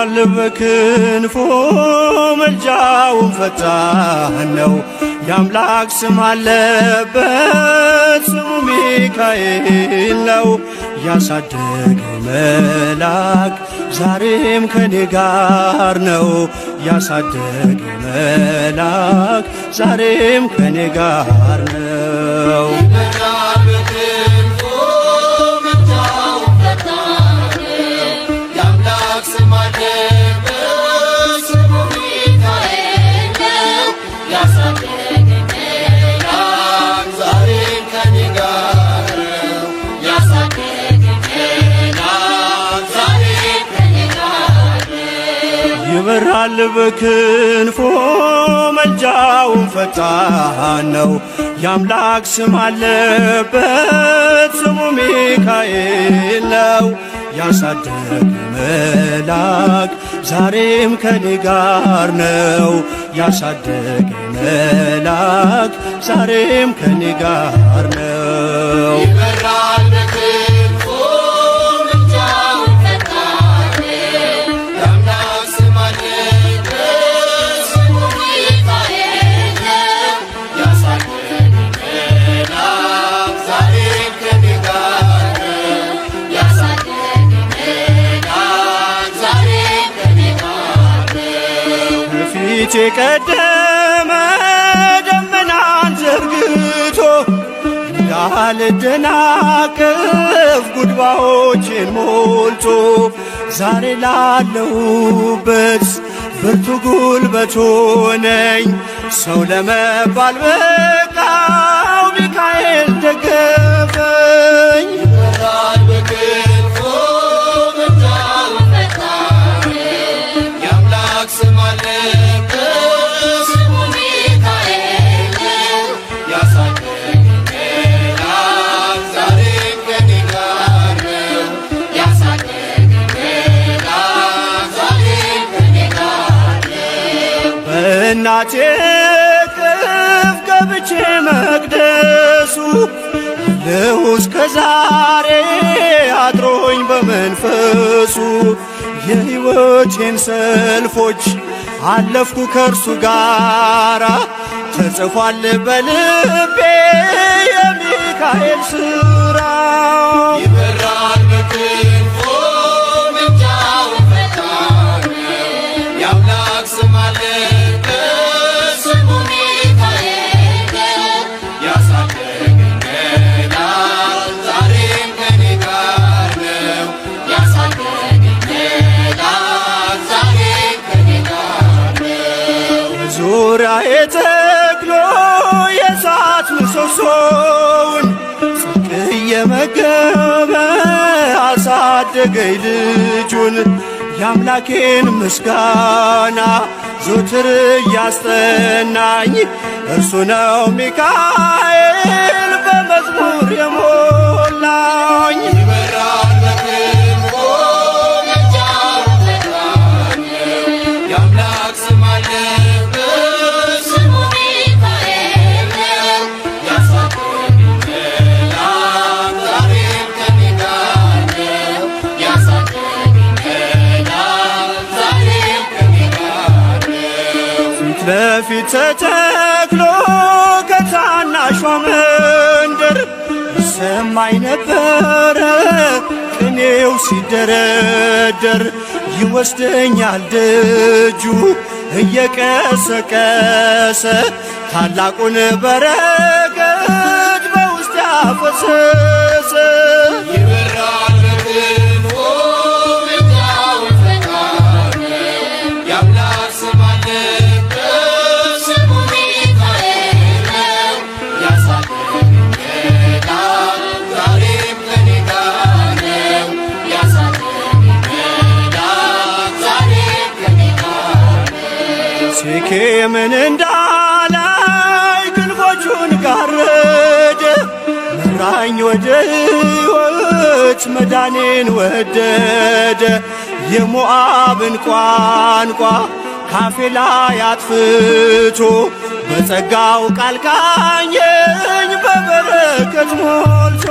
ይበራል በክንፎ መልጃውን ፈጣን ነው። የአምላክ ስም አለበት ስሙ ሚካኤል ነው። ያሳደገኝ መልአክ ዛሬም ከኔ ጋር ነው። ያሳደገኝ መልአክ ዛሬም ከኔ ጋር ነው። ይበራል በክንፎ መልጃውን ፈጣን ነው። የአምላክ ስም አለበት ስሙ ሚካኤል ነው። ያሳደገኝ መልአክ ዛሬም ከኔ ጋር ነው። ያሳደገኝ መልአክ ዛሬም ከኔ ጋር ነው። ፊት የቀደመ ደመናን ዘርግቶ እንዳልደናቀፍ ጉድባዎችን ሞልቶ ዛሬ ላለሁበት ብርቱ ጉልበት ሆነኝ። ሰው ለመባል በቃው ሚካኤል ደገፈኝ። እናቴ ቅፍ ገብቼ መቅደሱ አለሁ እስከ ዛሬ አድሮኝ በመንፈሱ። የሕይወቴን ሰልፎች አለፍኩ ከእርሱ ጋራ ተጽፏል በልቤ የሚካኤል ሥራ። ይበራል በክንፎ መልጃውን ፈጣን ነው። የአምላክ ስም አለበት ስሙ ሚካኤል ነው። ያሳደገኝ መልአክ ዛሬም ከኔ ጋር ነው። ያሳደገኝ መልአክ ዛሬም ከኔ ጋር ነው። በዙሪያዬ ተክሎ የእሳት ምሰሶውን ጽድቅ እየመገበ አሳደገኝ ልጁን። የአምላኬን ምስጋና ዘወትር እያስጠናኝ እርሱ ነው ሚካኤል በመዝሙር የሞላኝ። ይበራል በክንፎ መልጃውን ፈጣን ነው። የአምላክ ስም አለበት ስሙ ሚካኤል ነው። ያሳደገኝ መልአክ ዛሬም ከኔ ጋር ነው። ያሳደገኝ መልአክ ዛሬም ከኔ ጋር ነው። ፊት ለፊት ተተክሎ ከታናሿ መንደር ይሰማኝ ነበረ ቅኔው ሲደረደር። ይወስደኛል ደጁ እየቀሰቀሰ ታላቁን በረከት በውስጥ ያፈሰሰ። ይበራል በክንፎ መልጃውን ፈጣን ነው። የአምላክ ስም አለበት ስሙ ሚካኤል ነው። ያሳደገኝ መልአክ ዛሬም ከኔ ጋር ነው። ያሳደገኝ መልአክ ዛሬም ከኔ ጋር ነው። ሴኬምን እንዳላይ ክንፎቹን ጋረደ መራኝ ወደ ሕይወት መዳኔን ወደደ። የሞዓብን ቋንቋ ካፌ ላይ አጥፍቶ በጸጋው ቃል ቃኘኝ በበረከት ሞልቶ።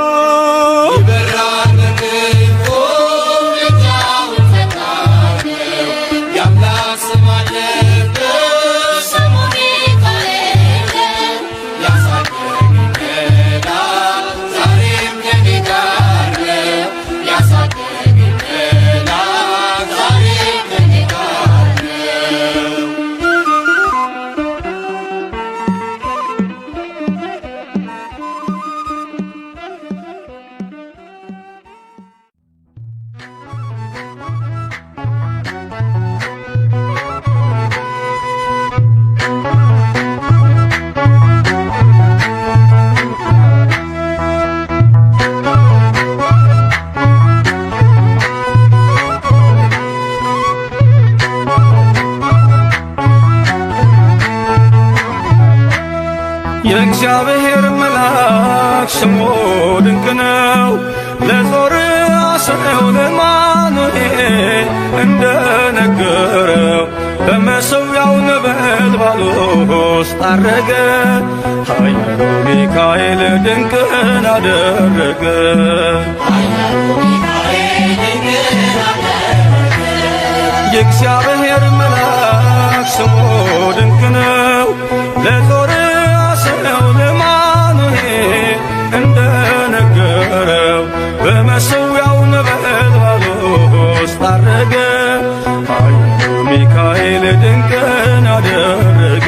ይበራል በክንፎ መልጃውን ፈጣን ነው። የእግዚአብሔር መልአክ ስሙ ድንቅ ነው። ለዞርዓ ሰው ለአማኑኤል እንደነገረው በመሠዊያው ነበልባል ውስጥ ዐረገ። ኃያሉ ሚካኤል ድንቅን አደረገ። የእግዚአብሔር መልአክ ስሙ ድንቅ ነው። ለዞርዓ ሰው ለአማኑኤል እንደነገረው በመሠዊያው ነበልባል ውስጥ ዐረገ። ኃያሉ ሚካኤል ድንቅን አደረገ።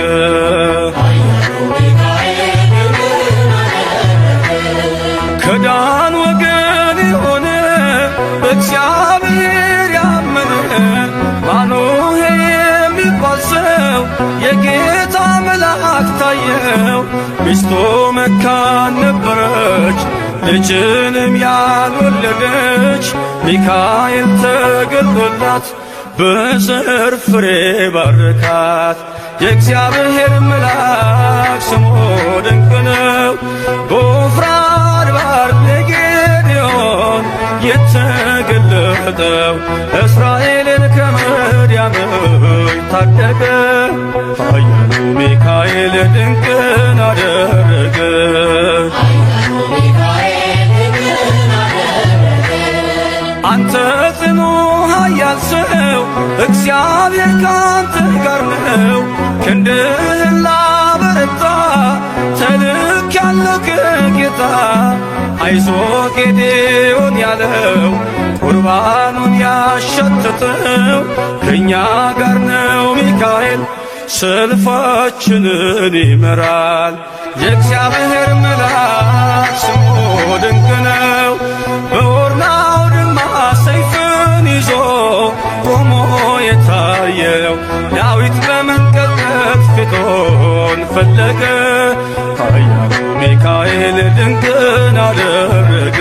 ከዳን ወገን የሆነ በእግዚአብሔር ያመነ ማኑሄ የሚባል ሰው የጌታ መልአክ ታየው። ሚስቱ መካን ነበረች፣ ልጅንም ያልወለደች። ሚካኤል ተገልጦላት በዘር ፍሬ ባረካት። የእግዚአብሔር መልአክ ስሙ ድንቅ ነው። በዖፍራ አድባር ለጌዴዎን የተገለጠው እስራኤልን ከምድያም ታደገ። ኃያሉ ሚካኤል ድንቅን አደረገ። አንተ ጽኑ ኃያል ሰው እግዚአብሔር ካንተ ጋር ነው። ክንድህን ላበረታ ተልኬአለሁ ከጌታ። አይዞ ጌዴዎን ያለው ቁርባኑን ያሸተተው ከእኛ ጋር ነው ሚካኤል ሰልፋችንን ይመራል። የእግዚአብሔር መልአክ ስሙ ድንቅ ነው። በኦርናው ድማ ሰይፍን ይዞ ቆሞ የታየው ዳዊት በመንቀጥቀጥ ፊቱን ፈለገ። ኃያሉ ሚካኤል ድንቅን አደረገ።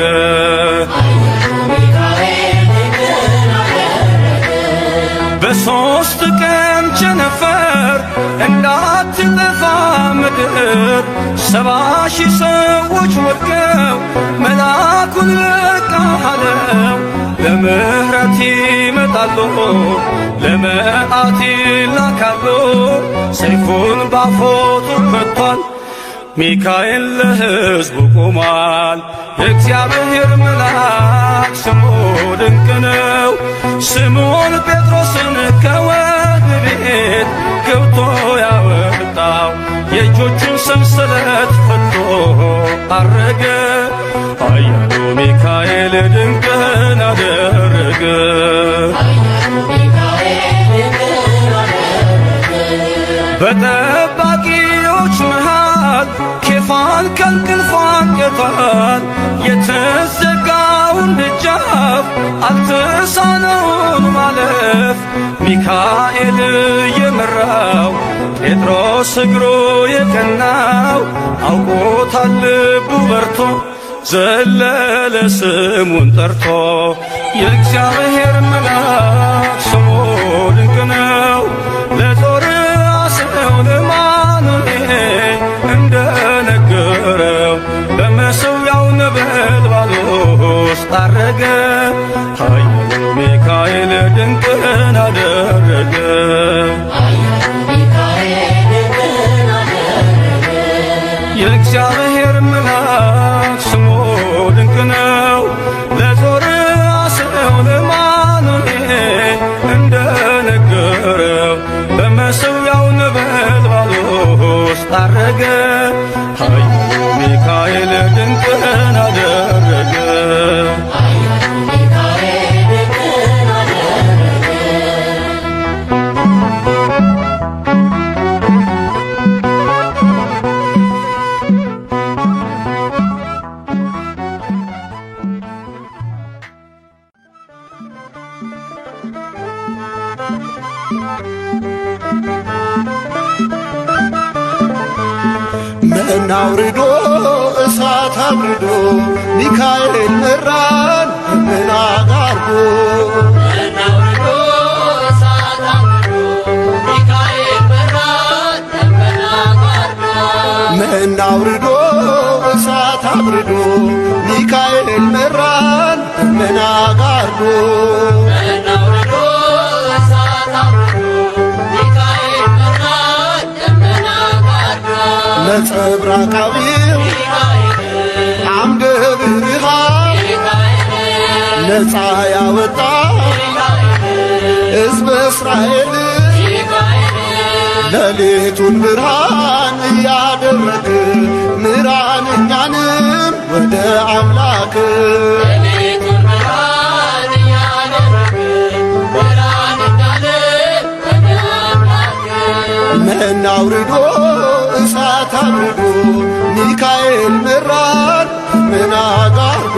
በሦስት ቀን ቸነፈር እንዳትጠፋ ምድር 70,000 ሰዎች ወድቀው መልአኩን በቃ አለው። ለምሕረት ይመጣሉ፣ ለመዓት ይላካሉ። ሰይፉን ባፎቱ ከቷል፣ ሚካኤል ለሕዝቡ ቆሟል። የእግዚአብሔር መልአክ ስሙ ድንቅ ነው። ስምዖን ጴጥሮስን ከወህኒ ቤት ገብቶ ያወጣው የእጆቹን ሰንሰለት ፈቶ ዐረገ። ኃያሉ ሚካኤል ድንቅን አደረገ። በጠባቂዎች መሃል ኬፋን ከእንቅልፉ አንቅቷል። የተዘጋውን ደጃፍ አልተሳነውን ማለፍ ሚካኤል የመራው ጴጥሮስ እግሩ የቀናው አውቆታል ልቡ በርቶ ዘለለ ስሙን ጠርቶ። የእግዚአብሔር መልአክ ስሙ ድንቅ ነው። ለዞርዓ ሰው ለአማኑኤል እንደነገረው በመሠዊያው ነበልባል ውስጥ ዐረገ። ኃያሉ ሚካኤል ድንቅን አደረገ። የእግዚአብሔር መልአክ ስሙ ድንቅ ነው። ለዞርዓ ሰው ለአማኑኤል እንደነገረው በመሠዊያው ነበልባል ውስጥ ዐረገ። ኃያሉ ሚካኤል ድንቅን አደረገ። መና አውርዶ እሳት አብርዶ ሚካኤል መራን ደመና ጋርዶ። መና አውርዶ እሳት አብርዶ ሚካኤል መራን ደመና ጋርዶ። መና አውርዶ እሳት አብርዶ ሚካኤል መራን ደመና ጋርዶ ነጸብራቃዊው አምደ ብርሃን ነፃ ያወጣ ሕዝበ እስራኤል ሌሊቱን ብርሃን እያደረግ ምራን እኛንም ወደ አምላክ መና አውርዶ እሳት አብርዶ ሚካኤል መራን ደመና ጋርዶ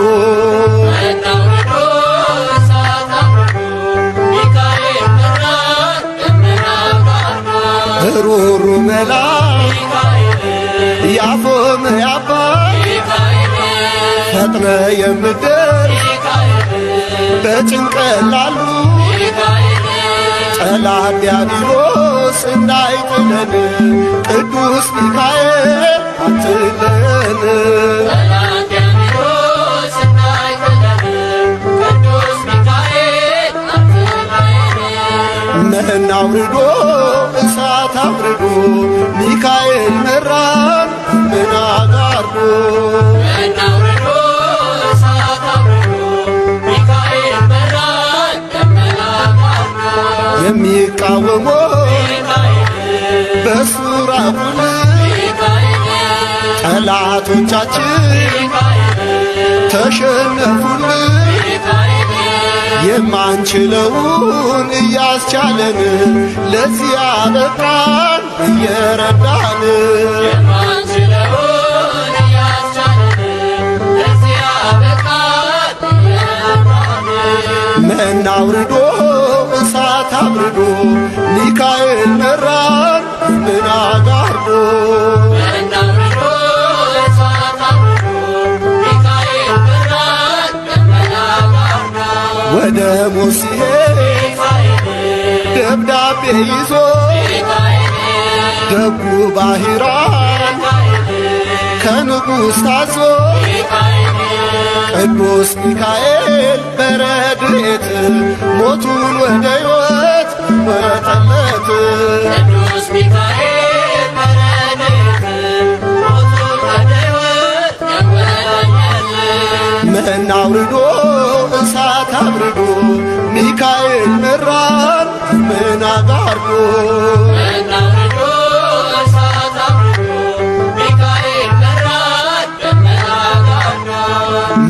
ሩሩ መላክ ያፎመ ያባ ፈጥነ የምትደርስ በጭንቀት ላሉ ጠላት ዲያብሎስ እንዳይጥለን ቅዱስ ሚካኤል አትለን መና አውርዶ እሳት አብርዶ ሚካኤል መራን ደመና ጋርዶ የሚቃወሞ በሱራፉን ጠላቶቻችን ተሸነፉልን የማንችለውን እያስቻለን ለዚህ አበቃን እየረዳን መና አውርዶ እሳት አብርዶ ሚካኤል መራን ደመና ጋርዶ ወደ ሙሴ ደብዳቤ ይዞ ደጉ ባሕራን ከንጉሥ ታዞ ቅዱስ ሚካኤል በረድኤት ሞቱን ወደ ሕይወት ወጠለት መና አውርዶ እሳት አብርዶ ሚካኤል መራን ደመና ጋርዶ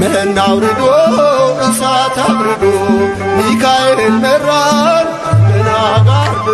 መና አውርዶ እሳት አብርዶ ሚካኤል መራን ደመና ጋርዶ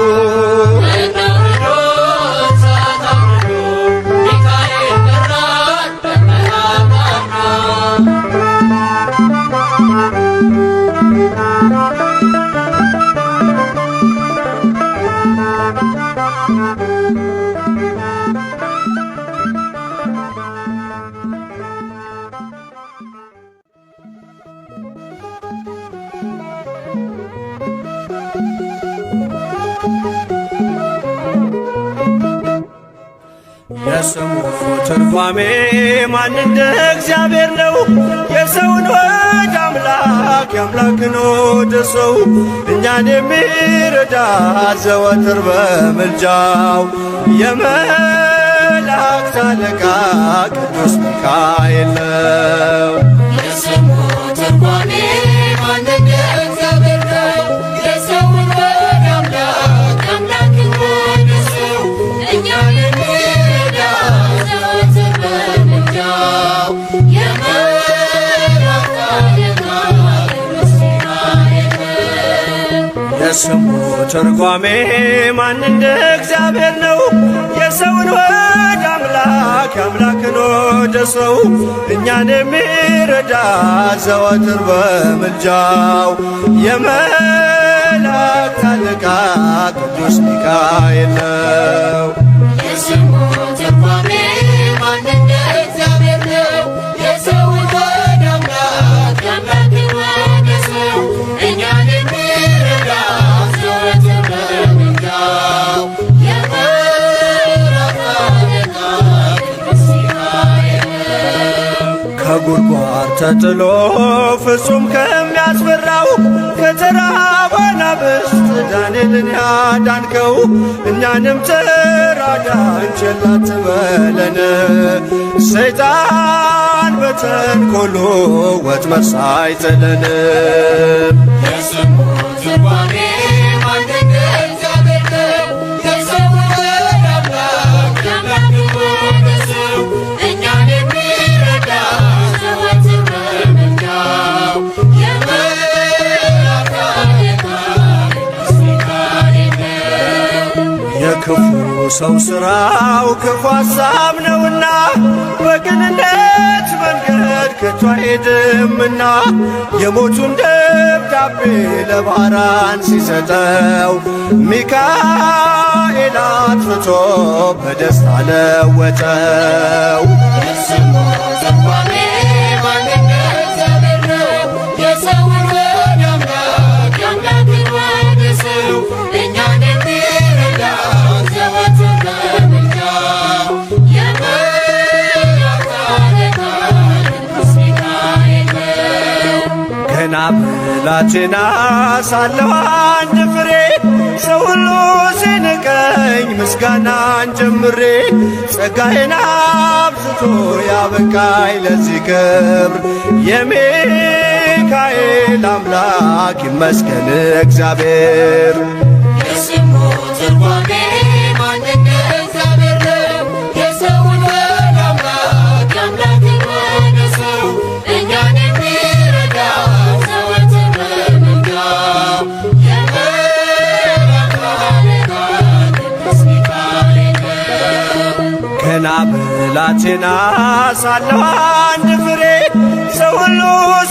የስሙ ትርጓሜ ማን እንደ እግዚአብሔር ነው? የሰውን ወደ አምላክ የአምላክን ወደ ሰው እኛን የሚረዳ ዘወትር በምልጃው የመላእክት አለቃ ቅዱስ ሚካኤል ነው። የስሙ ትርጓሜ ማን እንደ እግዚአብሔር ነው? የሰውን ወደ አምላክ የአምላክን ወደ ሰው እኛን የሚረዳ ዘወትር በምልጃው የመላእክት አለቃ ቅዱስ ሚካኤል ነው። የስሙ ትርጓሜ ማን እንደ እግዚአብሔር ነው? የሰውን ወደ አምላክ የአምላክን ወደ ሰው እኛን የሚረዳ ዘወትር በምልጃው የመላእክት አለቃ ቅዱስ ሚካኤል ነው። የስሙ ትርጓሜ ማን እንደ እግዚአብሔር ነው? የሰውን ወደ አምላክ የአምላክን ወደ ሰው እኛን የሚረዳ ዘወትር በምልጃው የመላእክት አለቃ ቅዱስ ከጉድጓድ ተጥሎ ፍጹም ከሚያስፈራው ከተራበ አናብስት ዳንኤልን ያዳንከው እኛንም ተራዳን ቸል አትበለን። ሰይጣን በተንኰሉ ወጥመድ ሳይጥለን የስሙ ትርጓሜ ማን እንደ እግዚአብሔር ነው? የሰውን ወደ አምላክ የአምላክን ወደ ሰው እኛን የሚረዳ ዘወትር በምልጃው የመላእክት አለቃ ቅዱስ ሚካኤል ነው። የክፉ ሰው ሥራው ክፉ ሐሳብ ነውና በቅንነት መንገድ ከቶ አይሄድምና የሞቱን ደብዳቤ ለባራን ሲሰጠው ሚካኤል አጥፍቶ በደስታ ለወጠው። የስሙ ትርጓሜ ማን እንደ እግዚአብሔር ነው? የሰውን ወደ አምላክ የአምላክን ወደ ሰው እኛን የሚረዳ ዘወትር በምልጃው የመላእክት አለቃ ቅዱስ ሚካኤል ነው። ገና ብላቴና ሳለሁ አንድ ፍሬ ሰው ሁሉ ሲንቀኝ ምስጋናን ጀምሬ ጸጋዬን አብዝቶ ያበቃኝ ለዚህ ክብር የሚካኤል አምላክ ይመስገን እግዚአብሔር። የስሙ ትርጓሜ ማን እንደ እግዚአብሔር ነው? የሰውን ወደ አምላክ የአምላክን ወደ ሰው እኛን የሚረዳ ዘወትር በምልጃው የመላእክት አለቃ ቅዱስ ሚካኤል ነው። ገና ብላቴና ሳለሁ አንድ ፍሬ ሰው ሁሉ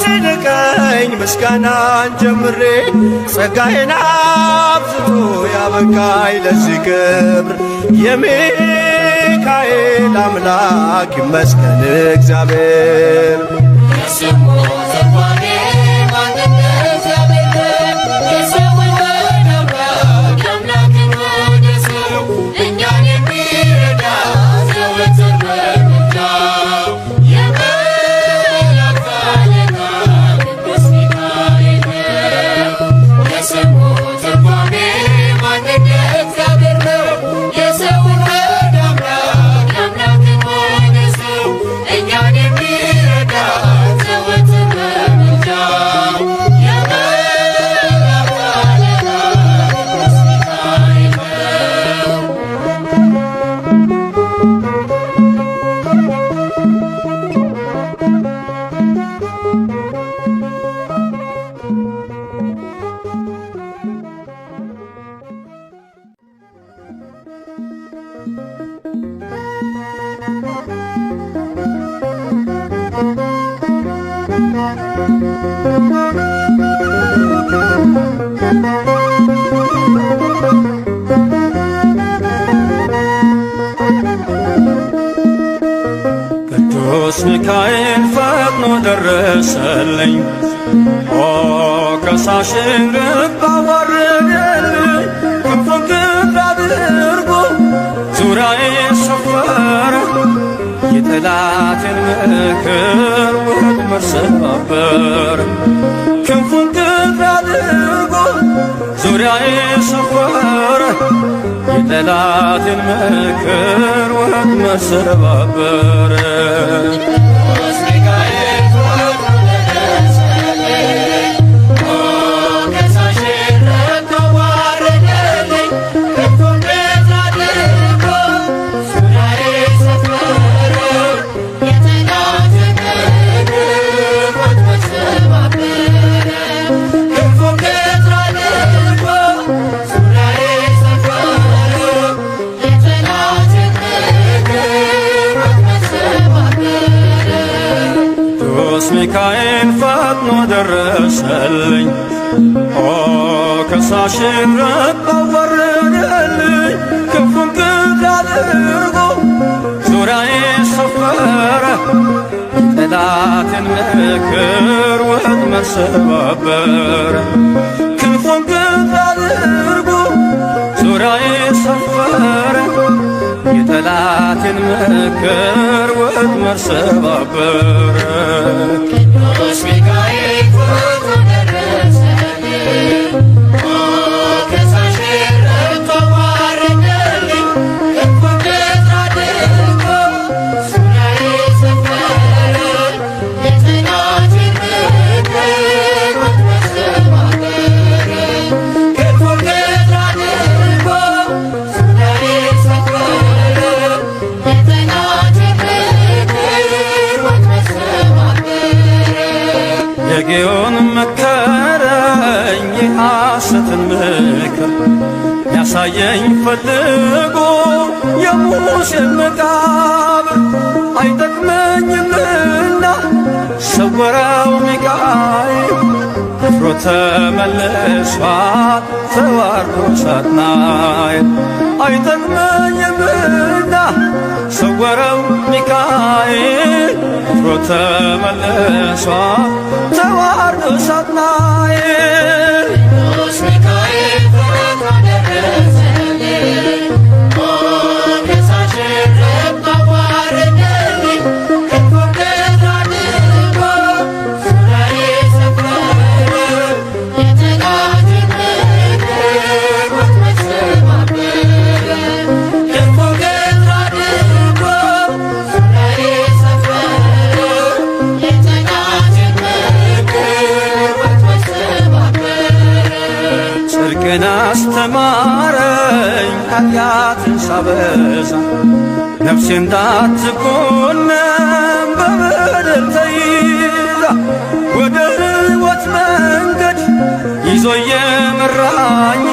ሲንቀኝ ምስጋናን ጀምሬ ጸጋዬን አብዝቶ ያበቃኝ ለዚህ ክብር የሚካኤል አምላክ ይመስገን እግዚአብሔር። የስሙ ትርጓሜ ማን እንደ እግዚአብሔር ነው? የሰውን ወደ አምላክ የአምላክን ወደ ሰው እኛን የሚረዳ ዘወትር በምልጃው የመላእክት አለቃ ቅዱስ ሚካኤል ነው። የስሙ ትርጓሜ ማን እንደ እግዚአብሔር ነው? የሰውን ወደ አምላክ የአምላክን ወደ ሰው እኛን የሚረዳ ዘወትር በምልጃው የመላእክት አለቃ ቅዱስ ሚካኤል ነው። ቅዱስ ሚካኤል ፈጥኖ ደረሰልኝ፣ ኦ ከሳሽን ልብ አዋረደልኝ። ክንፉን ክንፍ አድርጎ ዙሪያዬን ሰፈረ፣ የጠላቴን ምክር ወጥመድ ሰባበረ። ክንፉን ክንፍ አድርጎ ዙሪያዬን ሰፈረ፣ የጠላቴን ምክር ወጥመድ ሰባበረ። ቅዱስ ሚካኤል ፈጥኖ ደረሰልኝ፣ ኦ ከሳሽን ልብ አዋረደልኝ። ክንፉን ክንፍ አድርጎ ዙሪያዬን ሰፈረ፣ የጠላቴን ምክር ወጥመድ ሰባበረ። ክንፉን ክንፍ አድርጎ ዙሪያዬን ሰፈረ፣ የጠላቴን ምክር ወጥመድ ሰባበረ። ቅዱስ ሚካኤል ፈጥኖ ደረሰልኝ፣ ኦ ከሳሽን ልብ አዋረደልኝ። ክንፉን ክንፍ አድርጎ ዙሪያዬን ሰፈረ፣ የጠላቴን ምክር ወጥመድ ሰባበረ። ክንፉን ክንፍ አድርጎ ዙሪያዬን ሰፈረ፣ የጠላቴን ምክር ወጥመድ ሰባበረ። ቅዱስ ሚካኤል ፈጥኖ ደረሰልኝ፣ ከሳሼን ረድቶ አዋረደልኝ። ክንፉን ገትር አድርጎ ዙሪያዬን ሰፈረ፣ የጠላቴን ምክር ወጥመድ ሰባበረ። ክንፉን ገትር አድርጎ ዙሪያዬን ሰፈረ፣ የጠላቴን ምክር ወጥመድ ሰባበረ። የጌዮን መከረኝ የሐሰትን ምክር ያሳየኝ ፈልጎ የሙሴን መቃብር አይጠቅመኝምና ሰወረው ሚካኤል አፍሮ ተመልሷል ተዋርዶ ሳጥናኤል አይጠቅመኝምና ሰወረው ሚካኤል አፍሮ ተመልሷል ተዋርዶ ሳጥናኤል። ቅዱስ ሚካኤል ፈጥኖ ደረሰልኝ፣ ከሳሼን ረድቶ አዋረደልኝ። ክንፉን ገትር አድርጎ ዙሪያዬን ሰፈረ፣ የጠላቴን ምክር ወጥመድ ሰባበረ። ክንፉን ገትር አድርጎ ዙሪያዬን ሰፈረ፣ የጠላቴን ምክር ወጥመድ ሰባበረ። ጽድቅን አስተማረኝ ኃጢአትን ሳበዛ ነፍሴ እንዳትኮነን በበደል ተይዛ ወደ ሕይወት መንገድ ይዞ የመራኝ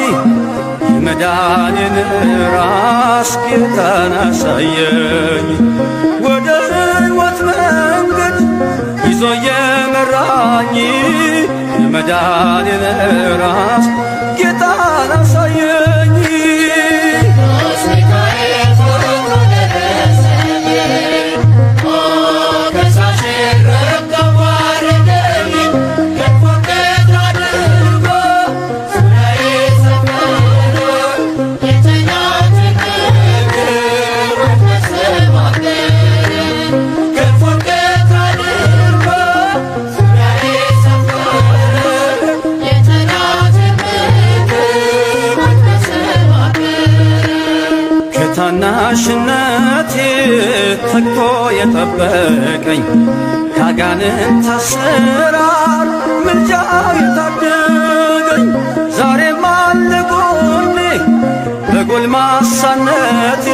የመዳኔን ራስ ጌታን አሳየኝ። ወደ ሕይወት መንገድ ይዞ የመራኝ የመዳኔን ራስ ጌታን አሳየኝ። ቅዱስ ሚካኤል ፈጥኖ ደረሰልኝ፣ ከሳሼን ረድቶ አዋረደልኝ። ክንፉን ገትር አድርጎ ዙሪያዬን ሰፈረ፣ የጠላቴን ምክር ወጥመድ ሰባበረ። ክንፉን ገትር አድርጎ ዙሪያዬን ሰፈረ፣ የጠላቴን ምክር ወጥመድ ሰባበረ። ከታናሽነቴ ተግቶ የጠበቀኝ ካጋንንት አሰራር ምልጃው የታደገኝ ዛሬም አለ ጎኔ በጎልማሳነቴ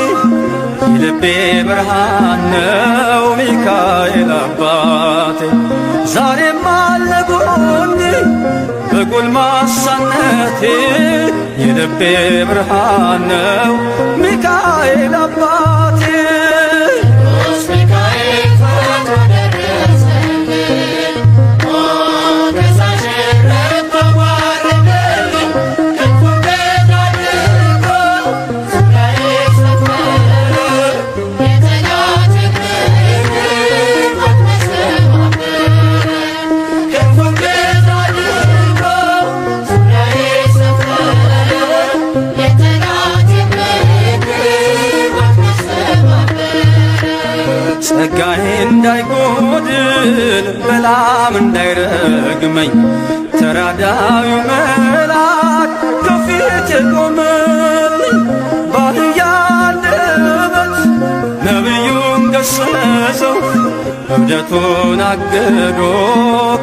የልቤ ብርሃን ነው ሚካኤል አባቴ። ዛሬም አለ ጎኔ በጎልማሳነቴ የልቤ ብርሃን ነው ሚካኤል አባቴ። ቅዱስ ሚካኤል ፈጥኖ ደረሰልኝ፣ ከሳሼን ረድቶ አዋረደልኝ። ክንፉን ገትር አድርጎ ዙሪያዬን ሰፈረ፣ የጠላቴን ምክር ወጥመድ ሰባበረ። ክንፉን ገትር አድርጎ ዙሪያዬን ሰፈረ፣ የጠላቴን ምክር ወጥመድ ሰባበረ። ጸጋዬ እንዳይጎድል በላም እንዳይረግመኝ ተራዳዩ መልአክ ከፊቴ ቆመልኝ። በአህያ አንደበት ነቢዩን ገሰጸው እብደቱን አግዶ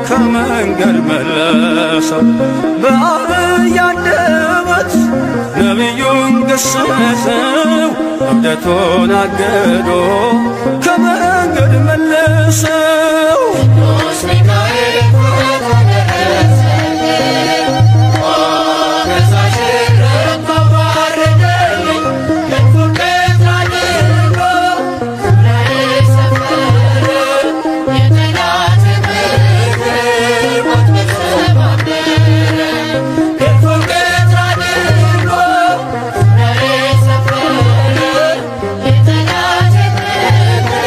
ከመንገድ መለሰው። በአህያ አንደበት ነቢዩን ገሰጸው እብደቱን አግዶ ከመንገድ መለሰው። ቅዱስ ሚካኤል ፈጥኖ ደረሰልኝ፣ ከሳሼን ረድቶ አዋረደልኝ። ክንፉን ገትር አድርጎ ዙሪያዬን ሰፈረ፣ የጠላቴን ምክር ወጥመድ ሰባበረ። ክንፉን ገትር አድርጎ ዙሪያዬን ሰፈረ፣ የጠላቴን ምክር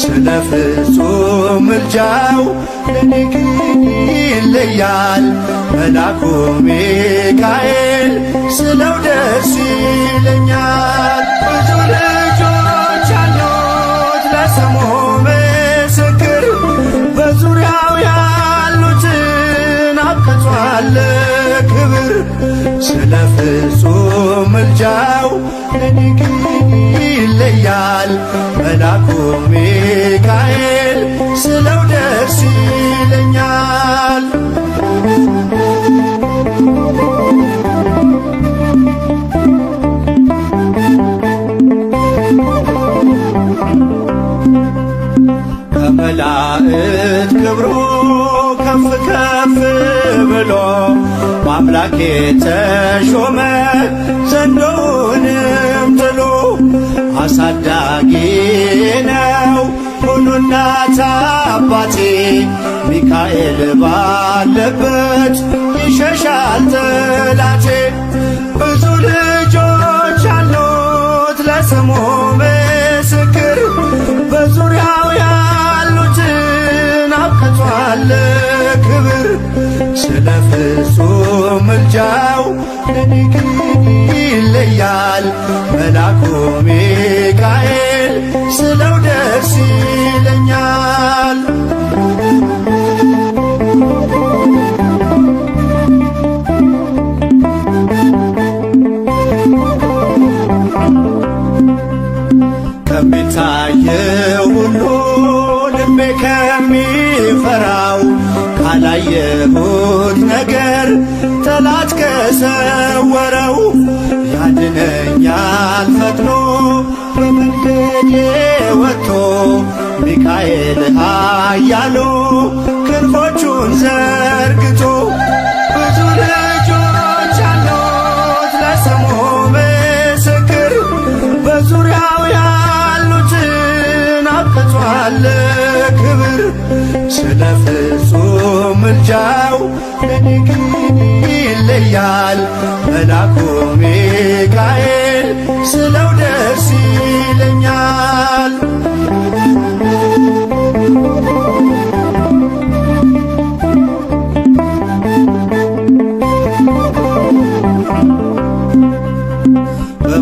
ስለ ፍጹም ምልጃው ለኔ ግን ይለያል። መልአኩ ሚካኤል ስለው ደስ ይለኛል። ብዙ ልጆች አሉት ለስሙ ምስክር፣ በዙሪያው ያሉትን አብቅቷል ክብር። ስለ ፍጹም ምልጃው ለኔ ግን ይለያል። መልአኩ ሚካኤል ስለው ደስ ይለኛል። ከመላእክት ክብሩ ከፍ ከፍ ብሎ በአምላክ የተሾመ ዘንዶውንም ጥሎ አሳዳጊ ነው ሁሉ እናት አባቴ። ሚካኤል ባለበት ይሸሻል ጠላቴ። ብዙ ልጆች አሉት ለስሙ ምስክር፣ በዙሪያው ያሉትን አብቅቷል ክብር። ስለ ፍጹም ምልጃው ለኔ ግን ይለያል። መልአኩ ሚካኤል ስለው ደስ ይለኛል። ከሚታየው ሁሉ ልቤ ከሚፈራው ካላየሁት ነገር ጠላት ከሰወረው ያድነኛል ፈጥኖ በመንገዴ ወጥቶ ሚካኤል ኃያሉ ክንፎቹን ዘርግቶ። ብዙ ልጆች አሉት ለስሙ ምስክር፣ በዙሪያው ያሉትን አብቅቷል ክብር። ስለ ፍጹም ምልጃው ለኔ ግን ይለያል። መልአኩ ሚካኤል ስለው ደስ ይለኛል።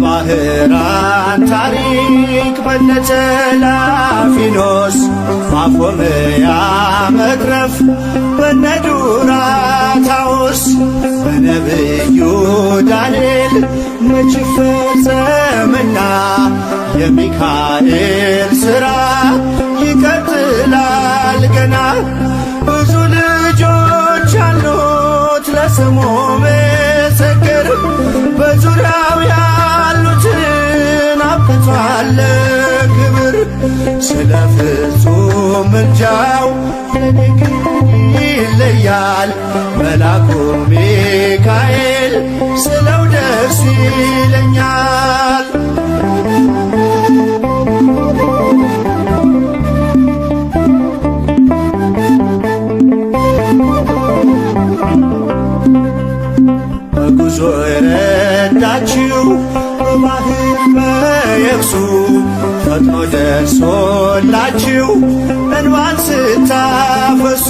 በባህራን ታሪክ በነተላፊኖስ ማፎምያ መትረፍ በነዱራታውስ በነብዩ ዳንኤል መች ፈጸምና የሚካኤል ሥራ ይቀጥላል ገና። ብዙ ልጆች አሉት ለስሙ ምስክር፣ በዙሪያው ያሉትን አብቅቷል ክብር። ስለ ፍጹም ምልጃው ለኔ ግን ይለያል። መልአኩ ሚካኤል ስለው ደስ ይለኛል። በጉዞ የረዳችው በባህር በየብሱ ፈጥኖ ደርሶላችሁ እንባን ስታፈሱ።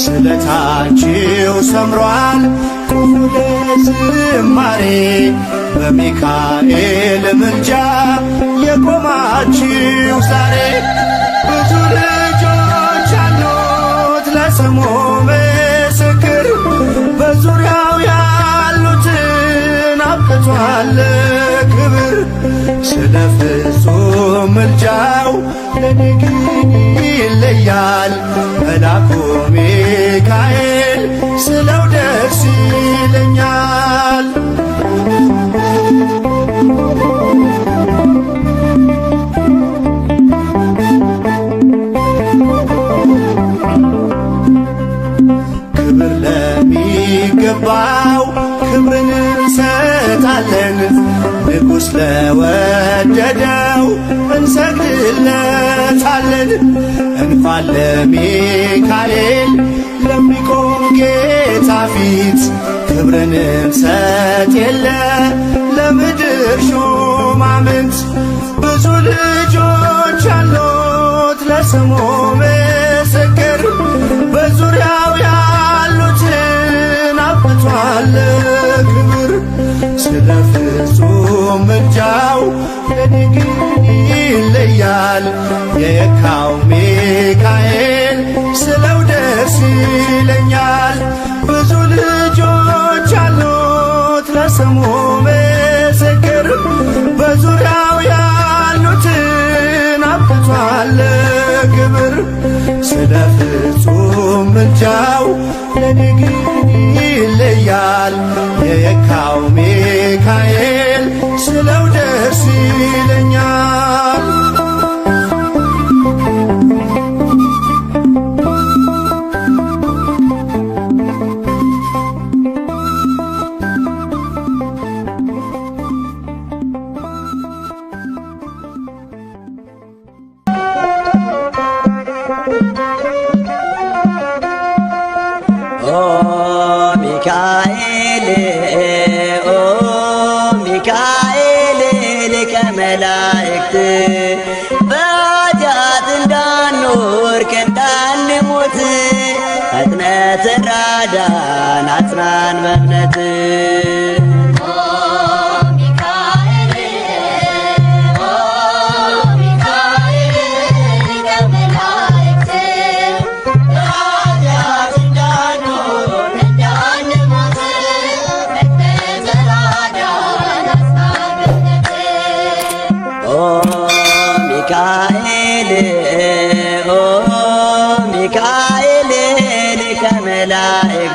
ስለታችሁ ሰምሯል ቁሙ ለዝማሬ፣ በሚካኤል ምልጃ የቆማችሁ ዛሬ። ብዙ ልጆች አሉት ለስሙ ምስክር፣ በዙሪያው ያሉትን አብቅቷል ክብር። ስለ ፍጹም ምልጃው ለኔ ግን ይለያል። መልአኩ ሚካኤል ስለው ደስ ይለኛል። ክብር ለሚገባው ክብርን እንሰጣለን፣ ንጉሥ ለወደደው እንሰግድለታለን። እንኳን ለሚካኤል ለሚቆም ጌታ ፊት ክብርን እንሰጥ የለ ለምድር ሹማምንት። ብዙ ልጆች አሉ ለስሙ ምስክር በዙሪያው ያሉትን አብቅቷል ክብር። ስለ ፍጹም ምልጃው ለኔ ግን ይለያል የካው ሚካኤል ስለው ደስ ይለኛል። ብዙ ልጆች አሉት ለስሙ ምስክር በዙሪያው ያሉትን አብቅቷል ክብር። ስለ ፍጹም ምልጃው ለኔ ግን ይለያል የካው ሚካኤል ስለው ደስ ይለኛል። ሚካኤል ሊቀ መላእክት በኃጢአት እንዳንወድቅ እንዳንሞት ፈጥነህ ተራዳን አጽናን በእምነት። ሚካኤል ሊቀ መላእክት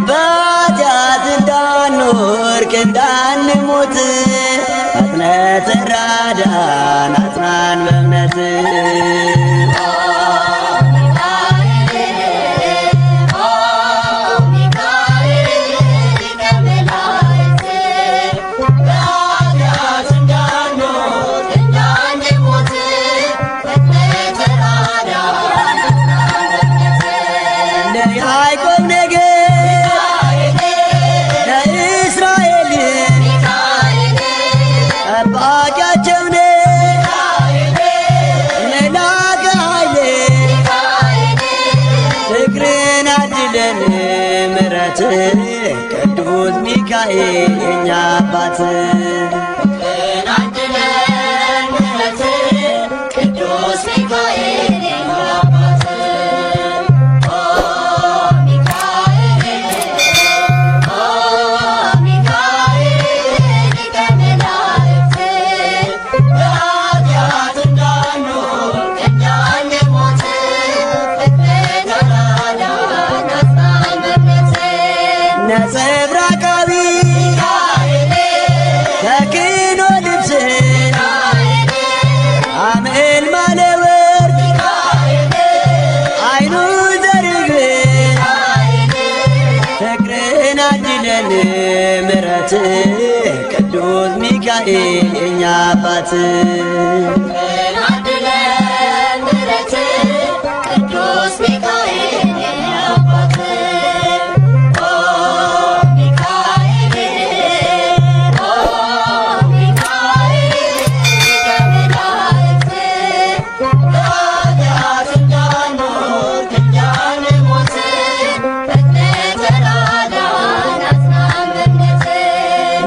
በኃጢአት እንዳንወድቅ እንዳንሞት ፈጥነህ ተራዳን አጽናን በእምነት። ያዕቆብ ነገድ ለእስራኤል ጠባቂያቸው ነህ መላከ ኃይል ፍቅርን አድለን ምሕረት ቅዱስ ሚካኤል የኛ አባት። ነጸብራቃዊ ተክኖ ልብስ አምዕልማለ ወርቅ አይኑ ዘርግብ ፍቅርን አድለን ምሕረት ቅዱስ ሚካኤል የኛ አባት።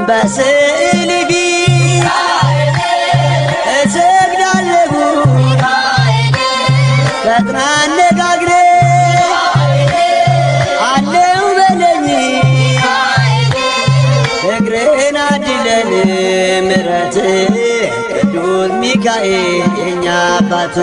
በስዕል ፊት እሰግዳለሁ ፈጥና አነጋግረኝ አለው በለኝ ፍቅርን አድለን ምሕረት ቅዱስ ሚካኤል የኛ አባት።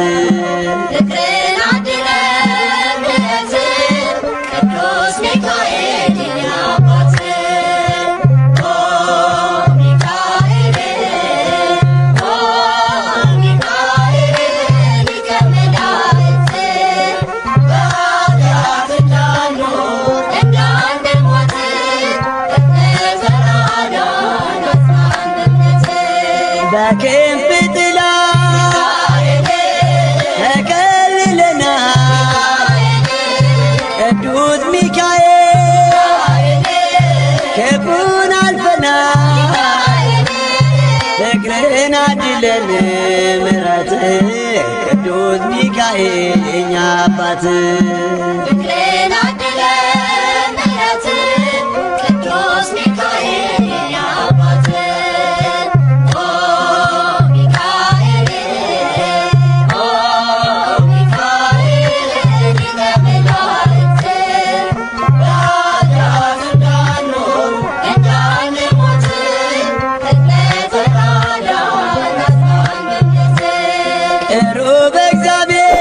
በክንፍ ጥላ ተከልለናል ቅዱስ ሚካኤል ክፉን አልፈናል ፍቅርን አድለን ምሕረት ቅዱስ ሚካኤል የኛ አባት ፍቅርን አደለ ምሕረት ቅዱስ ሚካኤል የኛ አባት ኦ ሚካኤል ኦ ሚካኤል ሊቀ መላእክት በኃጢአት እንዳንኖር እንዳንሞት ተራዳን አጽናን በእምነት ቅሩብ እግዚአብሔር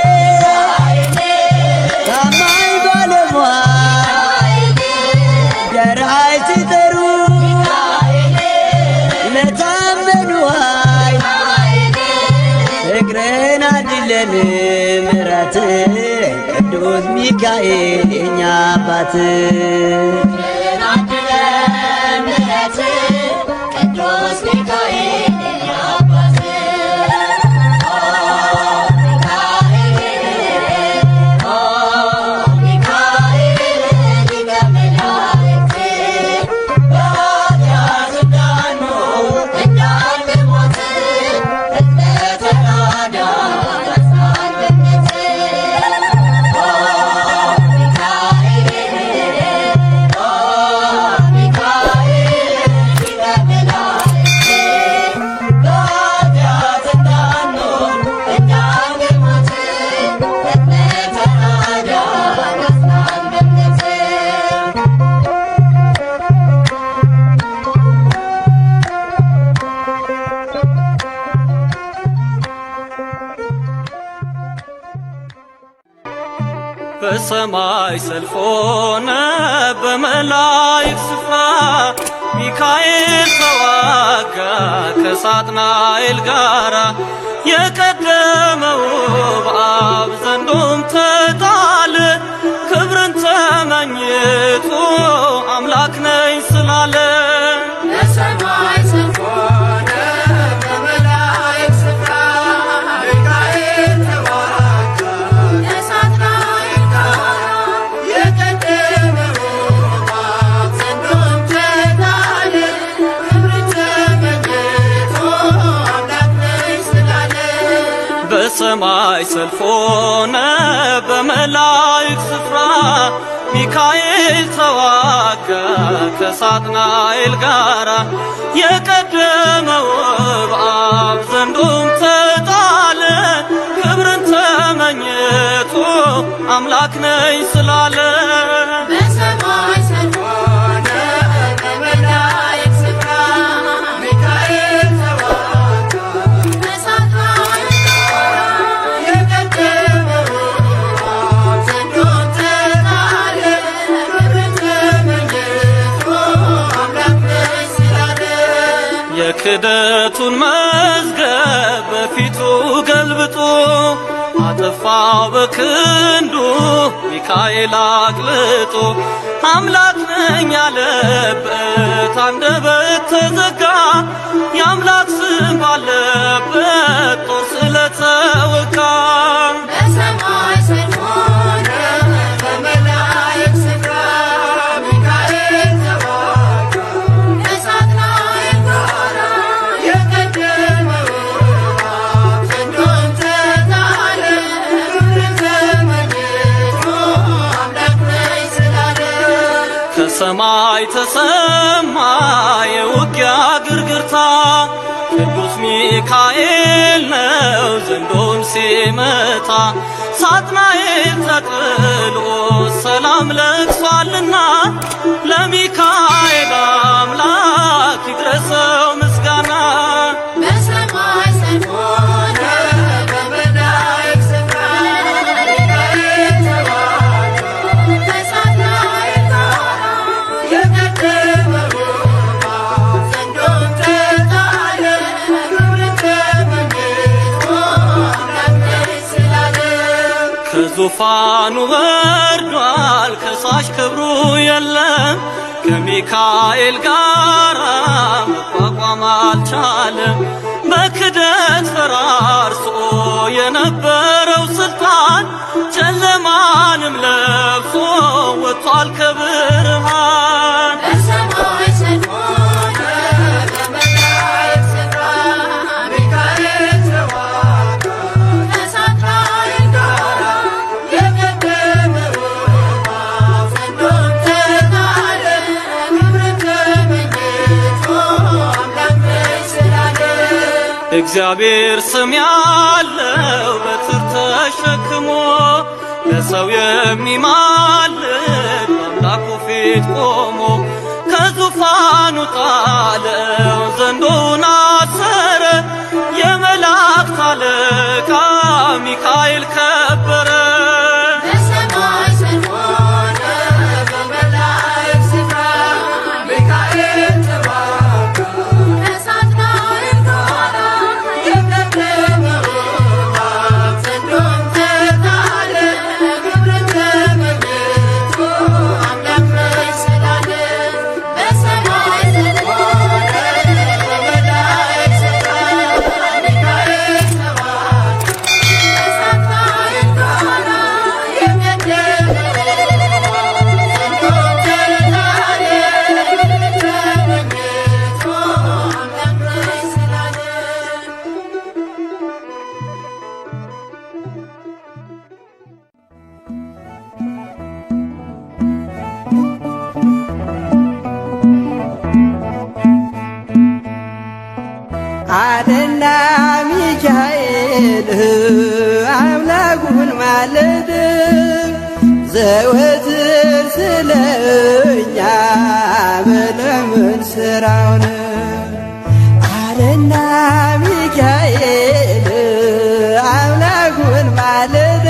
ታማኝ ባለሟል ደራይ ሲጠሩ ለታመኑ ኃይ ፍቅርን አድለን ምሕረት ቅዱስ ሚካኤል የኛ አባት ፍቅርን አድለን ምሕረት ቅዱስ ሚካኤል የኛ አባት ኦ ሚካኤል ሊቀ መላእክት በኃጢአት እንዳንኖር እንዳንሞት ተራዳን አጽናን በእምነት ኦ ሚካኤል ሊቀ መላእክት በኃጢአት እንዳንኖር እንዳንሞት ተራዳን አጽናን በእምነት በሰማይ ሰልፍ ሆነ በመላእክት ስፍራ ሚካኤል ተዋጋ ከሳጥናኤል ጋራ የቀደመው በአብ ዘንዶም ተጣለ ክብርን ተመኝቶ አምላክ ነኝ ስላለ በሰማይ ሰልፍ ሆነ በመላእክት ስፍራ ሚካኤል ተዋጋ ከሳጥናኤል ጋራ የቀደመው በአብ ዘንዶም ተጣለ ክብርን ተመኝቶ አምላክ ነኝ ስላለ በሰማይ ሰልፍ ሆነ በመላእክት ስፍራ ሚካኤል ተዋጋ ከሳጥናኤል ጋራ የቀደመው በአብ ዘንዶም ተጣለ ክብርን ተመኝቶ አምላክ ነኝ ስላለ በሰማይ ሰልፍ ሆነ በመላእክት ስፍራ ሚካኤል ተዋጋ ከሳጥናኤል ጋራ የቀደመው በአብ ዘንዶም ተጣለ ክብርን ተመኝቶ አምላክ ነኝ ስላለ የክደቱን መዝገብ በፊቱ ገልብጦ አጠፋው በክንዱ ሚካኤል አቅልጦ አምላክ ነኝ ያለበት አንደበት ተዘጋ የአምላክ ስም ባለበት ጦር ስለተወጋ በሰማይ ሰልፍ ሆነ በመላእክት ስፍራ ሚካኤል ተዋጋ ከሳጥናኤል ጋራ የቀደመው በአብ ዘንዶም ተጣለ ክብርን ተመኝቶ አምላክ ነኝ ስላለ ከሰማይ ተሰማ የውጊያ ግርግርታ ቅዱስ ሚካኤል ነው ዘንዶን ሲመታ ሳጥናኤል ተጥሎ ሰላም ለቅሷልና ለሚካኤል አምላክ ይድረሰው ምስጋና በሰማይ ሰልፍ ሆነ በመላእክት ስፍራ ሚካኤል ተዋጋ ከሳጥናኤል ጋራ የቀደመው በአብ ዘንዶም ተጣለ ክብርን ተመኝቶ አምላክ ነኝ ስላለ ከዙፋኑ ወርዷል ከሳሽ ክብሩ የለም ከሚካኤል ጋር መቋቋም አልቻለም በክደት ፈራርሶ የነበረው ስልጣን ጨለማንም ለብሶ ወጥቷል ከብርሃን በሰማይ ሰልፍ ሆነ በመላእክት ስፍራ ሚካኤል ተዋጋ ከሳጥናኤል ጋራ እግዚአብሔር ስም ያለው በትር ተሸክሞ ለሰው የሚማልድ በአምላኩ ፊት ቆሞ ከዙፋኑ ጣለው ዘንዶውን አሰረ። የመላእክት አለቃ ሚካኤል ከበረ። በሰማይ ሰልፍ ሆነ በመላእክት ስፍራ ሚካኤል ተዋጋ ከሳጥናኤል ጋራ የቀደመው ዘንዶም ተጣለ ክብርን ተመልክቶ አምላክ መሰላለ። በሰማይ ሰልፍ ሆነ በመላእክት ስፍራ ሚካኤል ተዋጋ ከሳጥናኤል ጋራ የቀደመው ዘንዶም ተጣለ ክብርን ተመልክቶ አምላክ መሰላለ። አደና ሚካኤል አምላኩን ማለድ ዘወትር ስለኛ መለመን ስራውን አደና ሚካኤል አምላኩን ማለድ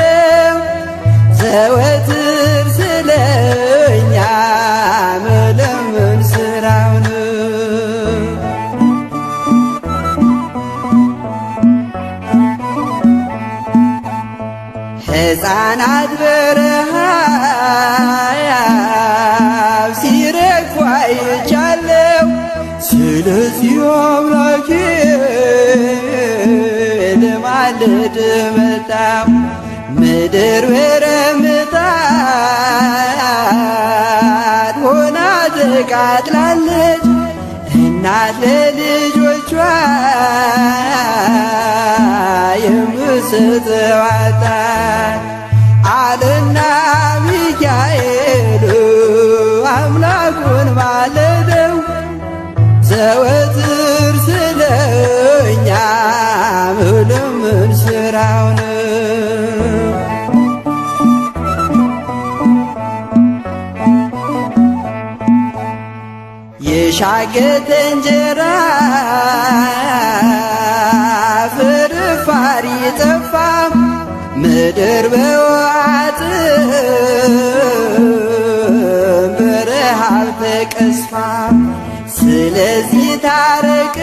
ዘወትር ስለኛ መለመን ስራውን ሕፃናት በረሃብ ሲረግፉ አይቻለሁ። ስለዚህ አምላኬ ልማልድ መጣሁ። ምድር በረምጣድ ሆና ተቃጥላለች። እናት ለልጆቿ የምትሰጠው አጣ አለና ሚካኤል አምላኩን ማለደው ዘወትር ስለኛ መለመን ስራው ነው። የሻገተ እንጀራ ፍርፋሪ ጠፋ ምድር በዋጥም በረሃብ ተቀስፋ። ስለዚህ ታረቀው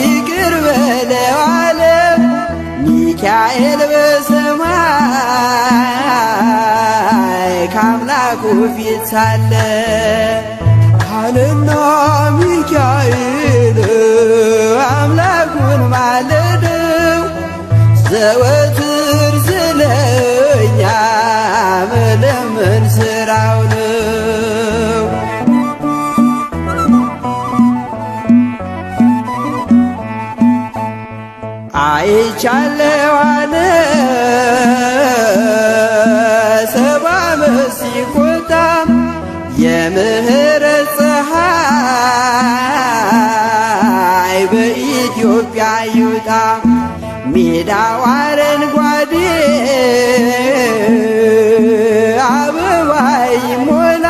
ይቅር በለው አለ ሚካኤል በሰማይ ከአምላኩ ፊት ሳለ አለና ሚካኤል አምላኩን ማለደው ዘወትር ስለኛ መለመን ስራው ነው። አይቻለው አለ ሰባ ዓመት ሲቆጣ የምህረት ፀሐይ በኢትዮጵያ ይውጣ። ሜዳው አረንጓዴ አበባ ይሞላ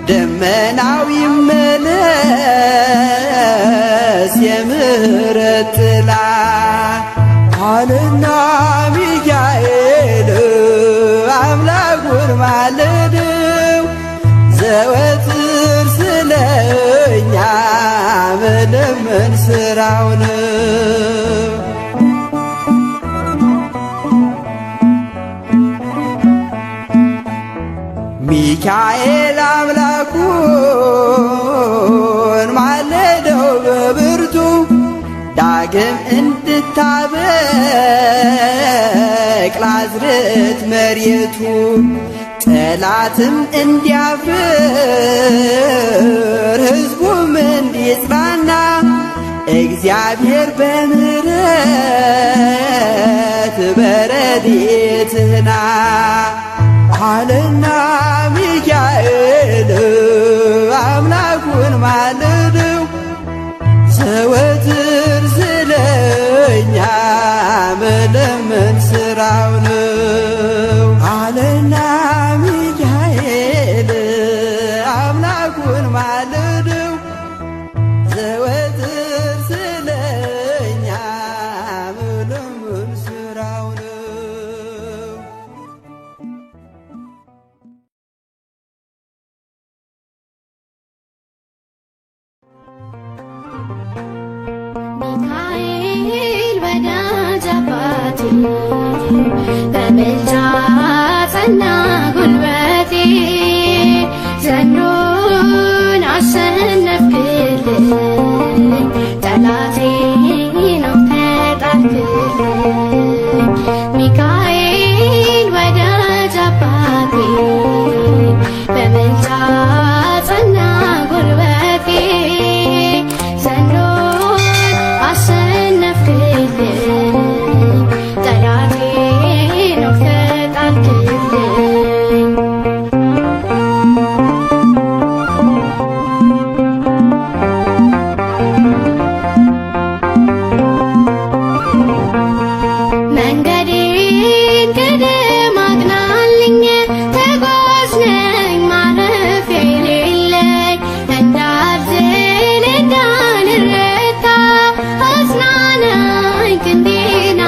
ደመናው ይመለስ የምህረት ጥላ አለና ሚካኤል አምላኩን ማለደው ዘወትር ስለኛ መለመን ስራው ነው። ሚካኤል አምላኩን ማለደው በብርቱ ዳግም እንድታበቅል አዝርዕት መሬቱ ጠላትም እንዲያፍር ሕዝቡም እንዲጽናና እግዚአብሔር በምሕረት በረድኤትህና አለና ሚካኤል አምላኩን ማለደው ምን ስራው ነው አለና ሚካኤል አምላኩን ማልደው ዘወትር ስለኛ ምን ስራው ነው። ሚካኤል ወዳጅ አባቴ በምልጃ ጸና ጉልበቴ ዘንዶን አሸነፍክልኝ ጠላቴን ተጣልክልኝ ሚካኤል ወዳጅ አባቴ በምልጃ ጸና ጉልበቴ ዘንዶን አሸነፍክልኝ ጠላቴን ተጣልክልኝ መንገዴን ቅድም አቅናልኝ ተጓዥ ነኝ ማረፊያ የሌለኝ እንዳልዝል እንዳልረታ አጽናናኝ ክንዴን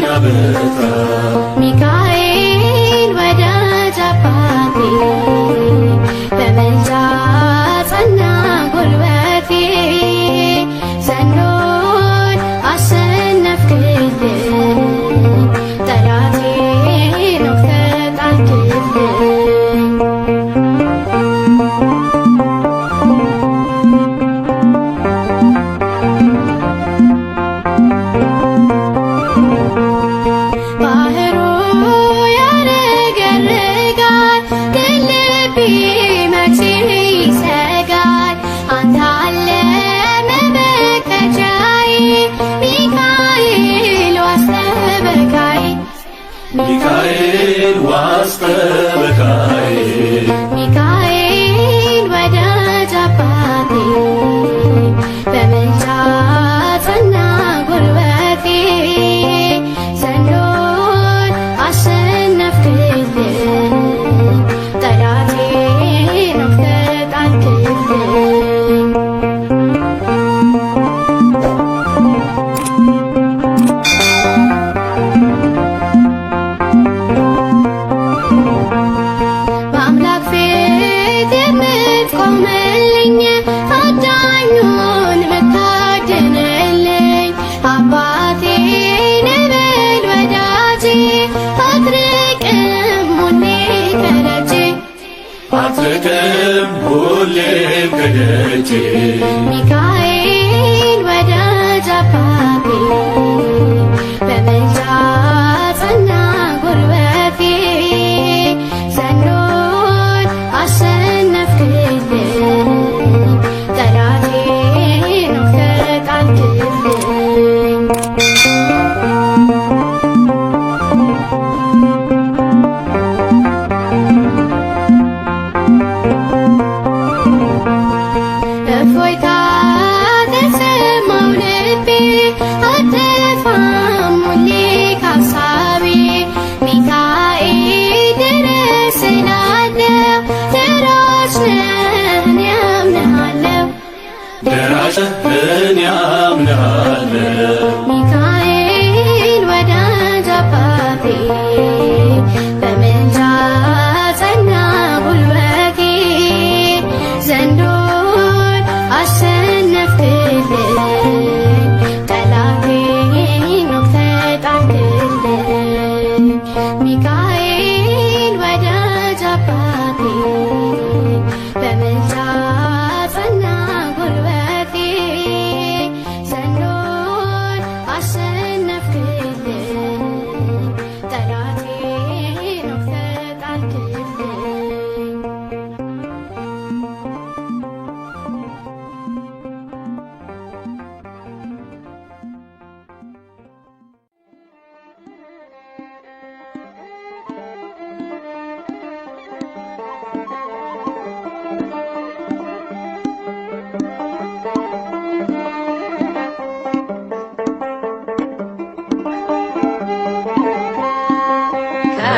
አበርታው ሚካኤል ወዳጅ አባቴ በምልጃ ጸና ጉልበቴ ዘንዶን አሸነፍክልኝ ጠላቴን ተጣልክልኝ ባህሩ ያረገርጋል ግን ልቤ መቼ ይሰጋል አንተ አለ መመከቻዬ ሚካኤል ዋስጠበቃዬ ሚካኤል ዋስጠበቃዬ ሚካኤል ወዳጅ አባቴ በምልጃ ጸና ጉልበቴ ዘንዶን አሸነፍክልኝ ጠላቴን ተጣልክልኝ በአምላክ ፊት የምትቆምልኝ አዳኙን ምታድንልኝ አባቴ ነህ በል ወዳጄ አትርቅም ሁሌ ከደጄ አትርቅም ሁሌም ከደጄ ሚካኤል ወዳጅ አባቴ በምልጃ ጸና ጉልበቴ ዘንዶን አሸነፍክልኝ ጠላቴን ተጣልክልኝ እፎይታ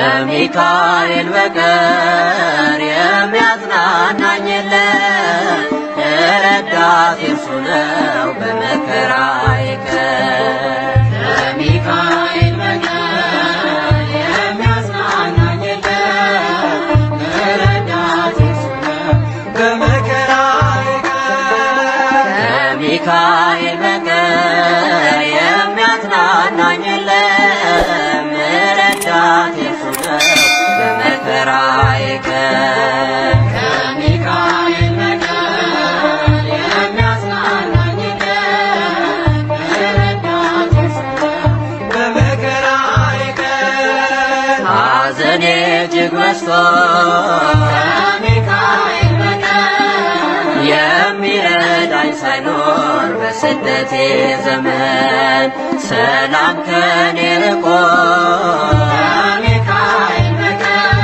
ከሚካኤል በቀር የሚያጽናናኝ የለም። ረዳቴ እርሱ ነው በመከራዬ ቀን። ከሚካኤል በቀር የሚያጽናናኝ የለም። ረዳቴ እርሱ ነው በመከራዬ ቀን። ከሚካኤል በቀር የሚያጽናናኝ የለም። ረዳቴ እርሱ ነው በመከራዬ ቀን። ከሚካኤል በቀር የሚያጽናናኝ የለም። ረዳቴ እርሱ ነው በመከራዬ ቀን። ሐዘኔ እጅግ በዝቶ ከሚካኤል በቀር የሚረዳኝ ሳይኖር በስደቴ ዘመን ሰላም ከኔ ርቆ ከሚካኤል በቀር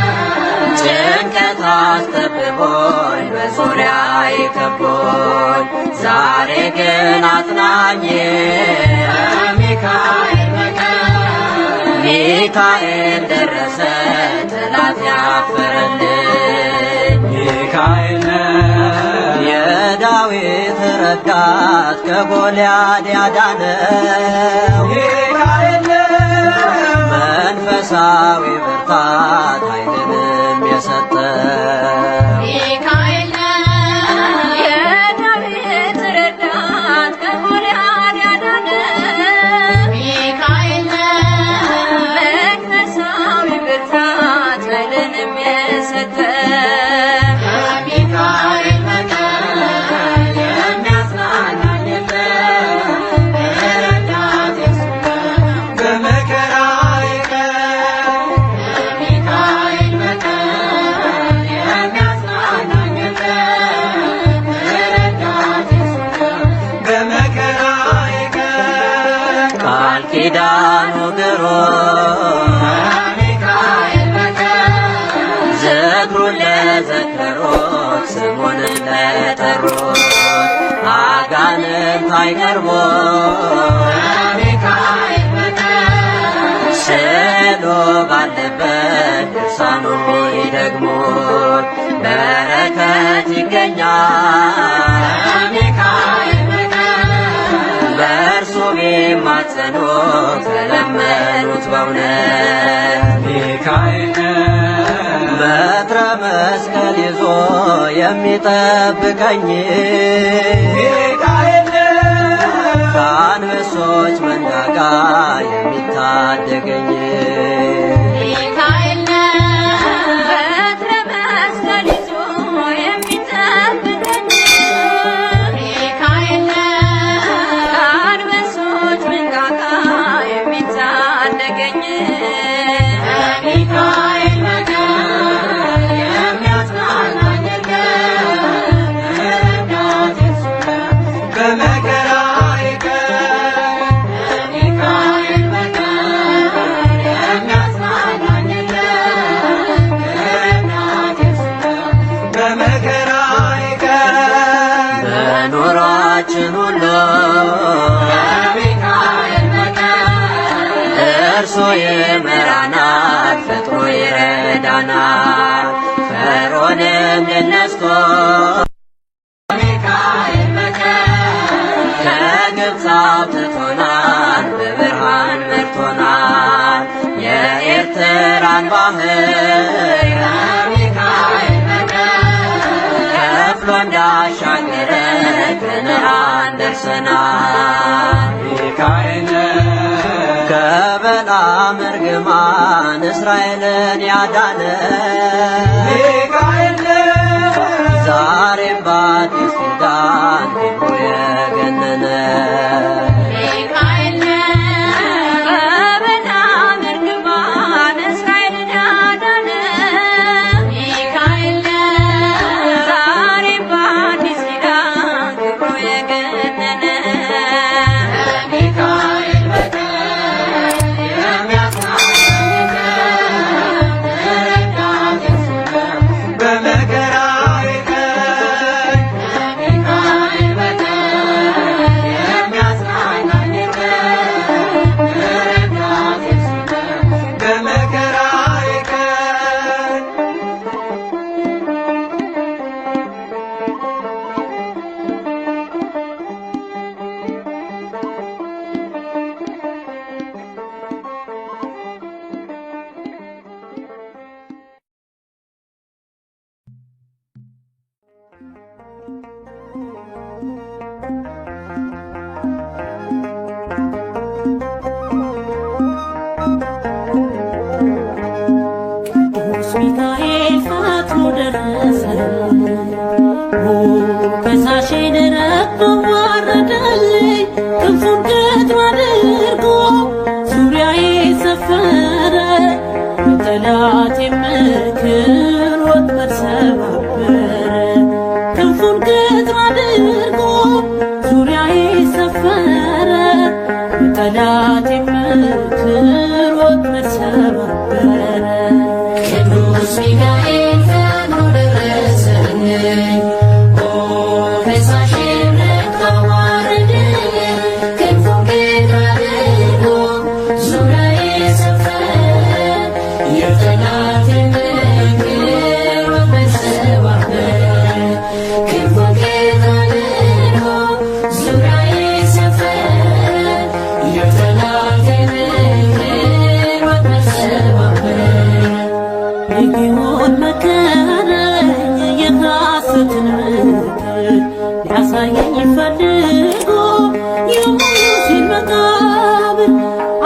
ጭንቀት አስጠብቦኝ በዙሪያዬ ከቦኝ ዛሬ ግን አጽናኜ ከሚካኤል በቀር ሚካኤል ደረሰ ጠላት ያፈረልኝ። ሚካኤል የዳዊት ረዳት ከጎልያድ ያዳነው ሚካኤል መንፈሳዊ ብርታት ኃይልንም የሰጠው ሚካኤል የዳዊት ረዳት ከጎልያድ ያዳነው ሚካኤል መንፈሳዊ ብርታት ኃይልንም የሰጠው ከሚካኤል በቀር የሚያጽናናኝ የለም። ረዳቴ እርሱ ነው በመከራዬ ቀን። ከሚካኤል በቀር የሚያጽናናኝ የለም። ረዳቴ እርሱ ነው በመከራዬ ቀን። ቃል ኪዳኑ ግሩም ከሚካኤል በቀር ዝክሩን ለዘከሩት ስሙንም ለጠሩት አጋንንት አይቀርቡም። ከሚካኤል በቀር ስዕሉ ባለበት ድርሳኑ ይደግሙት በረከት ይገኛል። ከሚካኤል በቀር በእርሱ ቢማጸኑ ከለመኑት በእውነት ሚካኤል በትረ መስቀል ይዞ የሚጠብቀኝ ሚካኤል ከአንበሶች መንጋጋ የሚታደገኝ ሚካኤል በትረ መስቀል ይዞ የሚጠብቀኝ ሚካኤል ከአንበሶች መንጋጋ የሚታደገኝ ሚካኤል በቀር የሚያጽናናኝ የለም። ረዳቴ እርሱ ነው በመከራዬ ቀን። ከሚካኤል በቀር የሚያጽናናኝ የለም። ረዳቴ እርሱ ነው በመከራዬ ቀን። በኑሯችን ሁሉ ከሚካኤል በቀር እርሱ ይመራናል፣ ፈጥኖ ይረዳናል። ፈርዖንን ድል ነስቶ ከሚካኤል በቀር ከግብፅ አውጥቶናል፣ በብርሃን መርቶናል። የኤርትራን ባህር ከሚካኤል በቀር ከፍሎ እንዳሻገረ ከነዓን ደርሰናል። ሚካኤል ከበለዓም እርግማን እስራኤልን ያዳነ ሚካኤል ዛሬም በአዲስ ኪዳን ክብሩ የገነነ ሚካኤል ከበለዓም እርግማን እስራኤልን ያዳነ ሚካኤል ዛሬም በአዲስ ኪዳን ክብሩ የገነነ ሚካኤል በቀር የሚያጽናናኝ የለም። ረዳቴ እርሱ ነው በመከራዬ ቀን። ከሚካኤል በቀር የጠላቴ ምክር ወጥመድ ሰባበረ። ቅዱስ ሚካኤል ፈጥኖ ደረሰልኝ፣ ፈሳሼን ረግጦ አዋረደኝ። ክንፉን ግራ አድርጎ ዙሪያዬን ሰፈረ። የጠላቴን ምክር ወጥመድ ሰባበረ። ክንፉን ግራ አድርጎ ዙሪያዬን ሰፈረ። የጠላቴን ምክር ወጥመድ ሰባበረ። ሊሆን መከረኝ የሐሰትን ምክር ሊያሳየኝ ፈልጎ የሙሴን መቃብር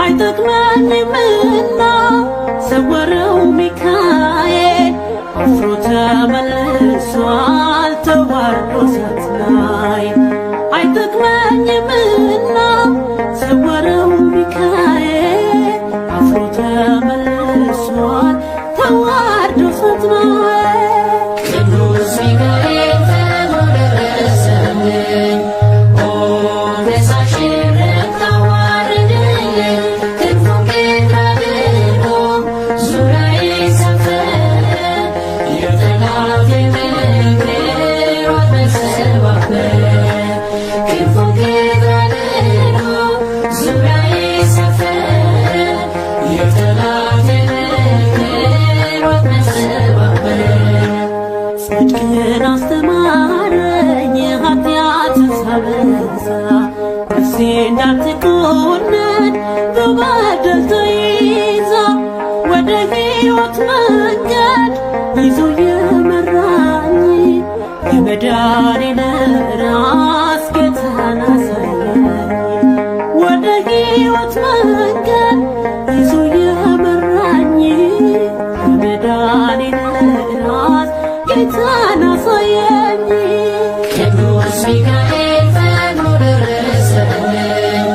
አይጠቅመኝምና ሰወረው ሚካኤል አፍሮ ተመልሷል ተዋርዶ ሳትናይ አይጠቅመኝምና ሰወረው ሚካኤል አፍሮ ተመልሷል ተዋርዶ ሳትናይ። ቅዱስ ሚካኤል ፈጥኖ ደረሰልኝ፣ ፈሳሼን ረግጦ አዋረደኝ። ክንፉን ግራ አድርጎ ዙሪያዬን ሰፈረ። የጠላቴን ምክር ወጥመድ ሰባበረ። ክንፉን ግራ አድርጎ ዙሪያዬን ሰፈረ። የጠላቴን ምክር ወጥመድ ሰባበረ። ጽድቅን አስተማረኝ ኃጢአትን ሳበዛ ነፍሴ እንዳትኮነን በበደል ተይዛ ወደ ሕይወት መንገድ ይዞ የመራኝ የመዳኔን ራስ ጌታን አሳየኝ። ወደ ሕይወት መንገድ ይዞ የመራኝ የመዳኔን ራስ ጌታን አሳየኝ። ቅዱስ ሚካኤል ፈጥኖ ደረሰልኝ፣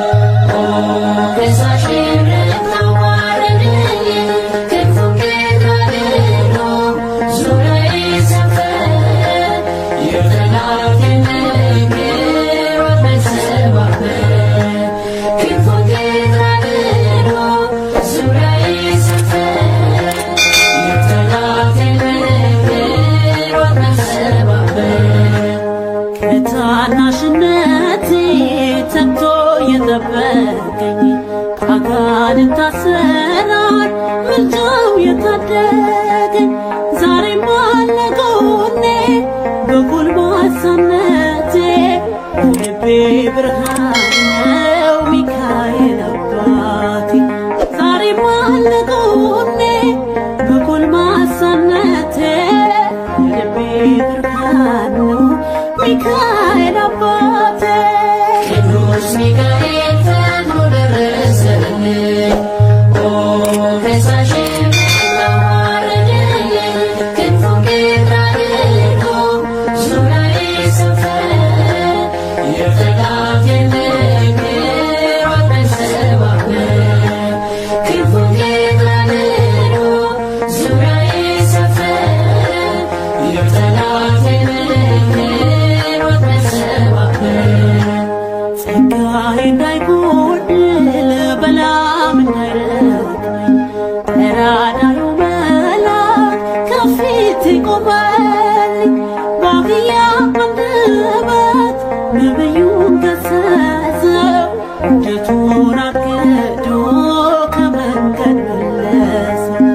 ፈሳሼን ረግጦ አዋረደኝ። ክንፉን ግራ አድርጎ ዙሪያዬን ሰፈረ። የጠላቴን ምክር ወጥመድ ሰባበረ። ክንፉን ግራ አድርጎ ዙሪያዬን ሰፈረ። የጠላቴን ምክር ወጥመድ ሰባበረ። ከታናሽነቴ ተግቶ የጠበቀኝ ከአጋንንት አሰራር ምልጃው የታደገኝ ዛሬም አለ ጎኔ በጎልማሳነቴ የልቤ ብርሃን ነው ሚካኤል አባቴ። ዛሬም አለ ጎኔ በጎልማሳነቴ የልቤ ብርሃን ነው ሚካኤል አባቴ። ቅዱስ ሚካኤል ፈጥኖ ደረሰልኝ፣ ፈሳሼን ረግጦ አዋረደኝ። ክንፉን ግራ አድርጎ ዙሪያዬን ሰፈረ። የጠላቴን ምክር ወጥመድ ሰባበረ። ክንፉን ግራ አድርጎ ዙሪያዬን ሰፈረ። የጠላቴን ምክር ወጥመድ ሰባበረ። ጸጋዬ እንዳይጎድል በላም እንዳይረግመኝ ተራዳዩ መልአክ ከፊቴ ቆመልኝ። በአህያ አንደበት ነቢዩን ገሠጸው፣ ውርደቱን አግዶ ከመንገድ መለሰው።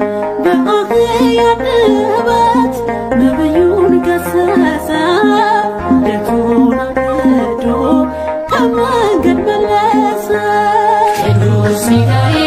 በአህያ አንደበት ነቢዩን ገሠጸው፣ ውርደቱን አግዶ ከመንገድ መለሰው። ቅዱስ ሚካኤል